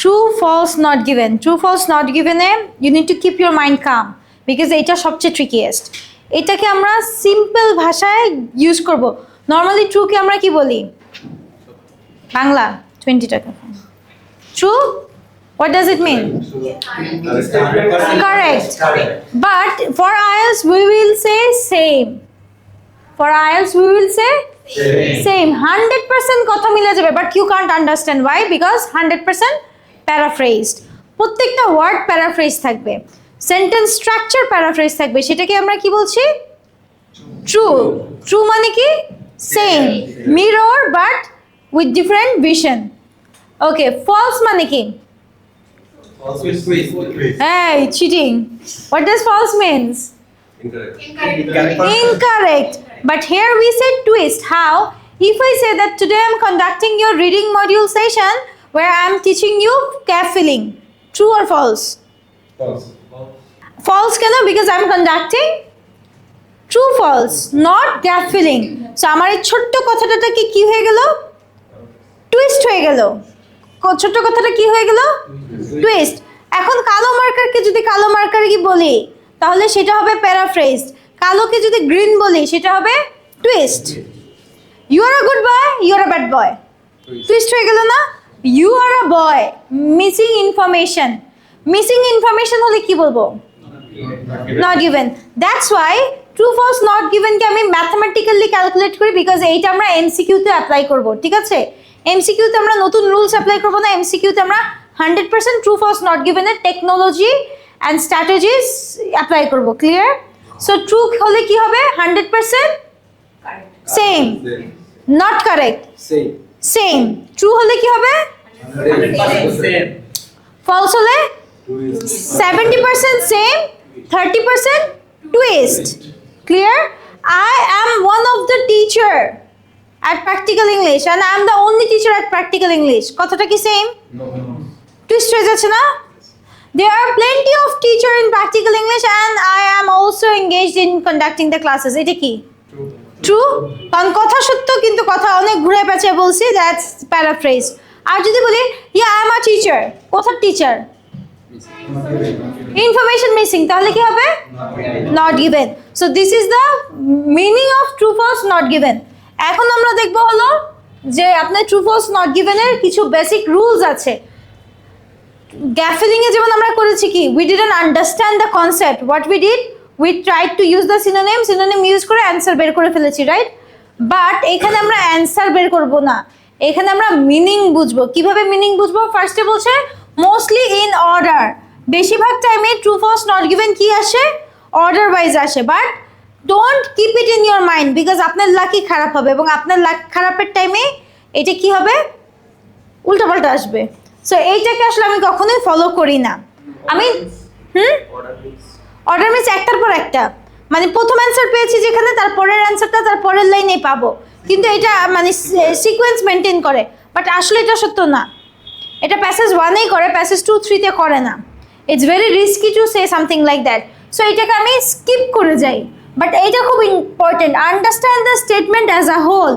True, false, not given. True, false, not given A you need to keep your mind calm because এটা সবচেয়ে trickiest. এটাকে আমরা simple ভাষায় use করব। Normally true কে আমরা কি বলি? বাংলা 20 টাকা। True? What does it mean? Correct. But for IELTS we will say same. For IELTS we will say same. 100% কথা মিলে যাবে, but you can't understand why, because 100% paraphrased. প্রত্যেকটা ওয়ার্ড প্যারাফ্রেজ থাকবে, সেন্টেন্স স্ট্রাকচার প্যারাফ্রেজ থাকবে। সেটাকে আমরা কি বলছি? ট্রু। ট্রু মানে কি? Same, mirror but with different vision. Okay, false মানে কি? Hey, cheating. What does false means? Incorrect. But here we say twist. How? If I say that today I'm conducting your reading module session where I'm teaching you gap filling. True or false? False. False কেন? Because I'm conducting true false, not gap filling. So আমার এই ছোট্ট কথাটা কি হয়ে গেল? Twist হয়ে গেল। ছোট্ট কথাটা কি হয়ে গেল? টুইস্ট। এখন কালো মার্কারকে যদি কালো মার্কার কি বলি তাহলে সেটা হবে প্যারাফ্রেজড। কালোকে যদি গ্রিন বলি সেটা হবে twist. You are a good boy, you are a bad boy. Twist হয়ে গেল না? You are a boy, missing information. Missing information হলে কি বলবো? Not given. That's why true false not গিভেনকে আমি ম্যাথমেটিক্যালি ক্যালকুলেট করি, বিকজ এইটা আমরা এমসিকিউতে অ্যাপ্লাই করব। ঠিক আছে, এমসিকিউতে আমরা নতুন রুলস অ্যাপ্লাই করবো না, এমসিকিউতে আমরা 100% ট্রু ফলস নট গিভেনের টেকনোলজি অ্যান্ড স্ট্র্যাটেজিস অ্যাপ্লাই করব। ক্লিয়ার? সো ট্রু হলে কি হবে? 100% same, not correct same. True হলে কি হবে? ফলস হলে 70% same, 30% twist. Clear? I am one of the teacher at Practical English and I am the only teacher at Practical English. কথাটা কি সেম? টুইস্ট হয়ে যাচ্ছে না? There are plenty of teacher in Practical English and I am also engaged in conducting the classes. এটা কি? True. কারণ কথা সত্য কিন্তু কথা অনেক ঘুরে পেঁচিয়ে বলছি, দ্যাটস প্যারাফ্রেজ। আর যদি বলি yeah I am a teacher, কোথার টিচার? ইনফরমেশন মিসিং, তাহলে কি হবে? Not given. So this is the meaning of true false not given. এখন আমরা দেখবো হলো যে আপনার ট্রু ফলস নট গিভেনের কিছু বেসিক রুলস আছে। গ্যাপ ফিলিং এ যেমন আমরা করেছি কি, we didn't understand the concept, what we did, we tried to use the synonym, synonym use করে অ্যান্সার বের করে ফেলেছি, রাইট? বাট এখানে আমরা অ্যান্সার বের করব না, এখানে আমরা মিনিং বুঝবো। কিভাবে মিনিং বুঝবো? ফার্স্টে বলছে মোস্টলি ইন অর্ডার। বেশিরভাগ টাইমে ট্রু ফলস নট গিভেন কি আসে? অর্ডার ওয়াইজ আসে। But don't keep it in your mind, because আপনার লাকি খারাপ হবে এবং আপনার লাক খারাপের টাইমে এটা কি হবে? উল্টাপাল্টা আসবে। সো এইটাকে আসলে আমি কখনোই ফলো করি না। আমি অর্ডার মিনস একটার পর একটা, মানে প্রথম অ্যান্সার পেয়েছি যেখানে তারপরের অ্যান্সারটা তারপরের লাইনে পাবো, কিন্তু এটা মানে সিকোয়েন্স মেনটেন করে। বাট আসলে এটা সত্য না, এটা প্যাসেজ 1-এই করে, প্যাসেজ 2-3-তে করে না। It's very risky to say something like that. So এটাকে আমি স্কিপ করে যাই। বাট এইটা খুব important, understand the statement as a whole.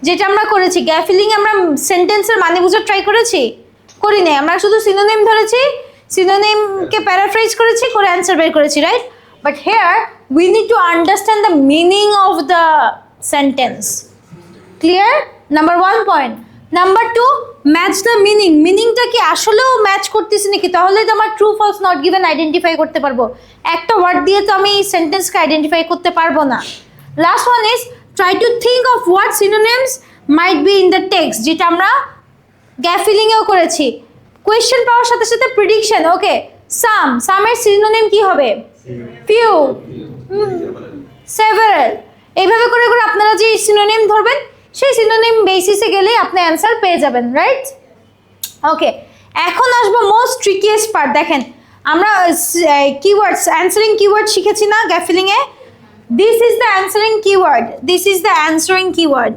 যেটা আমরা করেছি গ্যাপ ফিলিং, আমরা সেন্টেন্সের মানে বুঝার ট্রাই করেছি? করি নাই, আমরা শুধু সিনোনিম ধরেছি, সিনোনিমকে প্যারাফ্রেজ করেছি, করে অ্যান্সার বের করেছি, right? But here we need to understand the meaning of the sentence. Clear? Number 1 point. Number 2, match the meaning. মিনিংটা কি আসলেও ম্যাচ করতেছি নাকি, তাহলে তো আমার true false not given identify করতে পারবো। একটা ওয়ার্ড দিয়ে তো আমি সেন্টেন্সকে আইডেন্টিফাই করতে পারবো না। Last one is try to think of what synonyms might be in the text, যেটা আমরা গ্যাপ ফিলিংয়েও করেছি। কোয়েশ্চেন পাওয়ার সাথে সাথে প্রেডিকশন। ওকে, সামের সিনোনিম কি হবে? Few, several. এইভাবে করে করে আপনারা যে সিনোনিম ধরবেন সেই সিনোনিম বেসিসে গেলেই আপনি অ্যান্সার পেয়ে যাবেন, রাইট? ওকে, এখন আসবো মোস্ট ট্রিকিয়েস্ট পার্ট। দেখেন আমরা কিওয়ার্ডস, অ্যান্সারিং কিওয়ার্ড শিখেছি না গ্যাপ ফিলিংয়ে? This is the answering keyword, this is the answering keyword.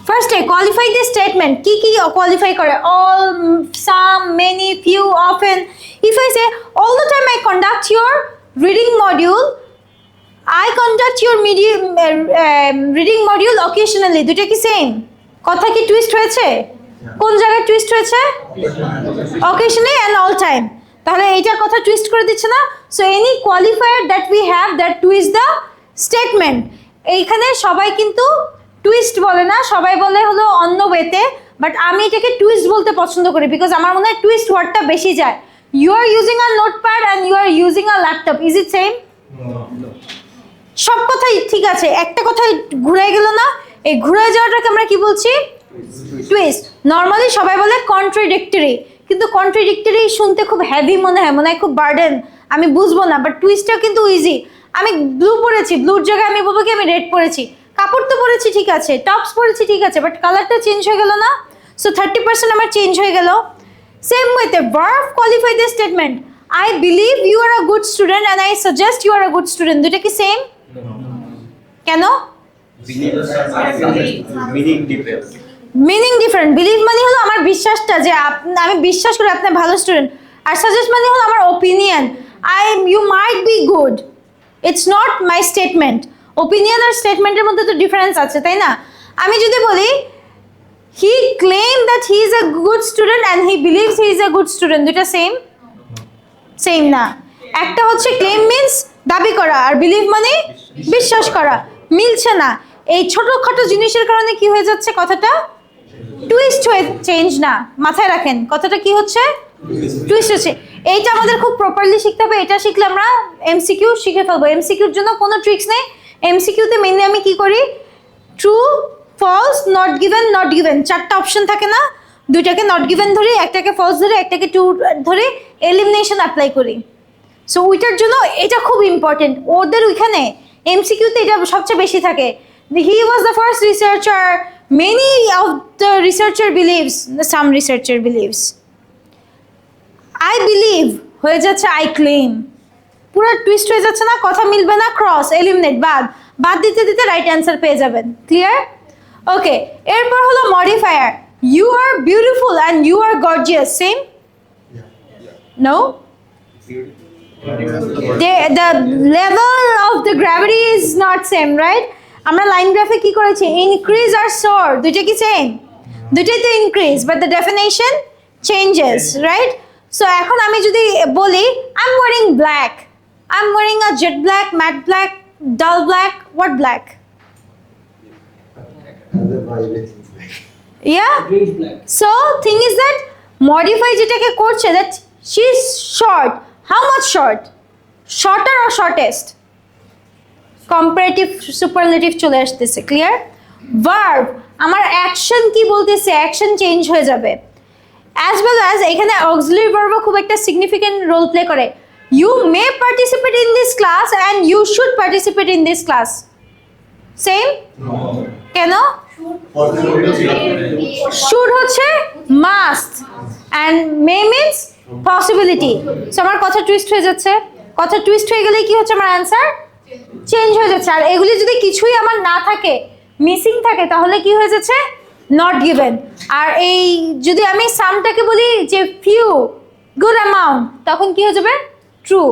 ফার্স্টে কোয়ালিফাই দিস স্টেটমেন্ট। কি কি কোয়ালিফাই করে? All, some, many, few, often. If I say all the time I conduct your reading module, I conduct your reading module occasionally, দুটো কি same? কথা কি twist হয়েছে? কোন জায়গায় টুইস্ট হয়েছে? অকেশনে অ্যান্ড অল টাইম। তাহলে এইটার কথা টুইস্ট করে দিচ্ছে না? So any qualifier that we have that twist the statement, এইখানে সবাই কিন্তু টুইস্ট বলে না, সবাই বলে হলো অন্য ওয়েতে, বাট আমি এটাকে টুইস্ট বলতে পছন্দ করি বিকজ আমার মনে হয় টুইস্ট ওয়ার্ডটা বেশি যায়। You are using a notepad and you are using a laptop, is it same? সব কথাই ঠিক আছে, একটা কথাই ঘুরে গেল না? এই ঘুরে যাওয়াটাকে আমরা কি বলছি? টুইস্ট। নর্মালি সবাই বলে কন্ট্রাডিক্টরি, কিন্তু কন্ট্রাডিক্টরি শুনতে খুব হেভি মনে হয় খুব বার্ডেন, আমি বুঝবো না। বাট টুইস্টটাও কিন্তু ইজি। আমি ব্লু পরেছি, ব্লুর জায়গায় আমি বলবো কি আমি রেড পরেছি। কাপড় তো পরেছি ঠিক আছে, টপস পরেছি ঠিক আছে, বাট কালারটা চেঞ্জ হয়ে গেল না? সো 30% আমার চেঞ্জ হয়ে গেল। সেম ওয়েতে verb qualify the statement. I believe you are a good student and I suggest you are a good student, দুটো কি সেম? কেন? Meaning different. বিলিভ মানে হলো আমার বিশ্বাসটা, যে আমি বিশ্বাস করি আপনি ভালো স্টুডেন্ট, আর সাজেস্ট মানে হলো আমার opinion, you might be good, it's not my statement. Opinion আর স্টেটমেন্টের মধ্যে তো ডিফারেন্স আছে, তাই না? আমি যদি বলি he claim that he is a good student and he believes he is a good student, দুটা সেম? সেম না। একটা হচ্ছে ক্লেম মিন্স দাবি করা, আর বিলিভ মানে বিশ্বাস করা, মিলছে না। এই ছোটখাটো জিনিসের কারণে কি হয়ে যাচ্ছে? কথাটা টুইস্ট হয়ে চেঞ্জ না, মাথায় রাখেন কথাটা কি হচ্ছে? টুইস্ট হচ্ছে। এইটা আমাদের খুব প্রপারলি শিখতে হবে। এটা শিখলে আমরা এমসিকিউ শিখে ফেলবো। এমসিকিউর জন্য কোনো ট্রিক্স নেই। এমসিকিউতে মেনলি আমি কি করি? True, false, not given, not given, চারটা অপশন থাকে না? দুইটাকে নট গিভেন ধরি, একটাকে ফলস ধরি, একটাকে ট্রু ধরি, এলিমিনেশন অ্যাপ্লাই করি। সো ওইটার জন্য এটা খুব ইম্পর্টেন্ট। ওদের ওইখানে এমসিকিউতে এটা সবচেয়ে বেশি থাকে। He was the first researcher, many of the researcher believes, some researcher believes. I believe হয়ে যাচ্ছে আই ক্লেম, পুরো টুইস্ট হয়ে যাচ্ছে না? কথা মিলবে না, ক্রস, এলিমিনেট, বাদ দিতে দিতে রাইট অ্যান্সার পেয়ে যাবেন। ক্লিয়ার? ওকে, এরপর হলো modifier. You are beautiful and you are gorgeous, same? No, the level of the gravity is not same, right? আমরা লাইন গ্রাফে কি করেছি? ইনক্রিজ আর সোর, দুইটা কি সেম? দুইটাই তো increase, but the definition changes, right? So এখন আমি যদি বলি I am wearing black, I am wearing a jet black, matte black, dull black, what black? Yeah, so thing is that modify যেটাকে করছে, that she is short. How much short? Shorter or shortest? Comparative superlative চলে আসতেছে। Clear? Verb, আমার action কি বলতেছে? Action change হয়ে যাবে। As well as এখানে অক্সিলারি ভার্বও খুব একটা সিগনিফিকেন্ট রোল প্লে করে। You may participate in this class and you should participate in this class, same? কেন? শুড হচ্ছে must and may means possibility. So আমার কথা টুইস্ট হয়ে যাচ্ছে। কথা টুইস্ট হয়ে গেলে কি হচ্ছে? আমার অ্যান্সার চেঞ্জ হয়ে যাচ্ছে। আর এগুলি যদি কিছুই আমার না থাকে, মিসিং থাকে, তাহলে কি হয়ে যাচ্ছে? Not given. আর এই যদি আমি সামটাকে বলি যে ফিউ, গুড অ্যামাউন্ট, তখন কি হয়ে যাবে? ট্রু।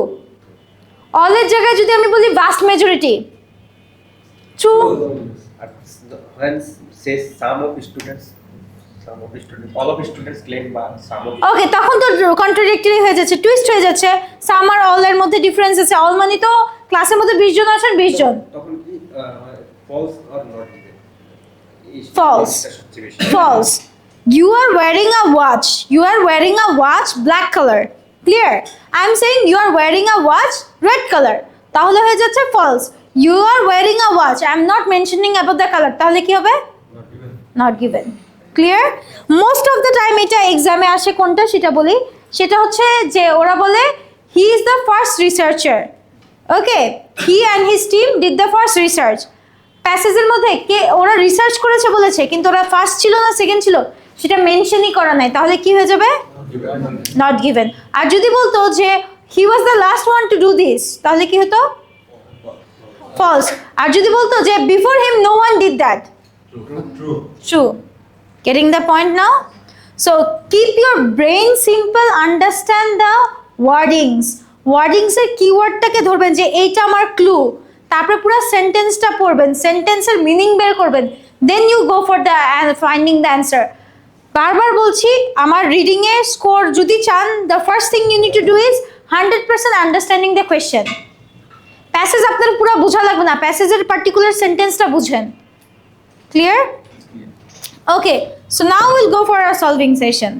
অলের জায়গায় যদি আমি বলি ভাস্ট মেজরিটি, ট্রু। ওকে, তখন তো কন্ট্রাডিক্টরি হয়ে যাচ্ছে, টুইস্ট হয়ে যাচ্ছে। সাম আর অল এর মধ্যে ডিফারেন্স আছে। অল মানে তো ক্লাসের মধ্যে 20 জন আছেন, 20 জন। তখন কি false or not given? False. False. You are wearing a watch. You are wearing a watch black color. Clear? I am saying you are wearing a watch red color. তাহলে হয়ে যাচ্ছে false. You are wearing a watch. I am not mentioning about the color. তাহলে কি হবে? Not given. Clear? Most of the time এটা এক্সামে আসে কোনটা সেটা বলি। সেটা হচ্ছে যে ওরা বলে he is the first researcher. Okay? He and his team did the first research. প্যাসেজের মধ্যে কে ওরা রিসার্চ করেছে বলেছে, কিন্তু ওরা ফার্স্ট ছিল না সেকেন্ড ছিল সেটা মেনশনই করা নাই, তাহলে কি হয়ে যাবে? Not given. আর যদি বলতো যে he was the last one to do this, তাহলে কি হতো? ফলস। আর যদি বলতো যে before him no one did that, true. Getting the point now? So keep your brain simple, understand the wordings. ওয়ার্ডিংসের কিওয়ার্ডটাকে ধরবেন যে এইটা আমার ক্লু, তারপরে পুরো সেন্টেন্সটা পড়বেন, সেন্টেন্সের মিনিং বের করবেন, then you go for the finding the answer. বারবার বলছি, আমার রিডিংয়ে স্কোর যদি চান, the first thing you need to do is 100% understanding the question. Passage আপনার পুরো বোঝা লাগবে না, প্যাসেজের পার্টিকুলার সেন্টেন্সটা বুঝেন। Clear? Okay, so now we'll go for our solving session.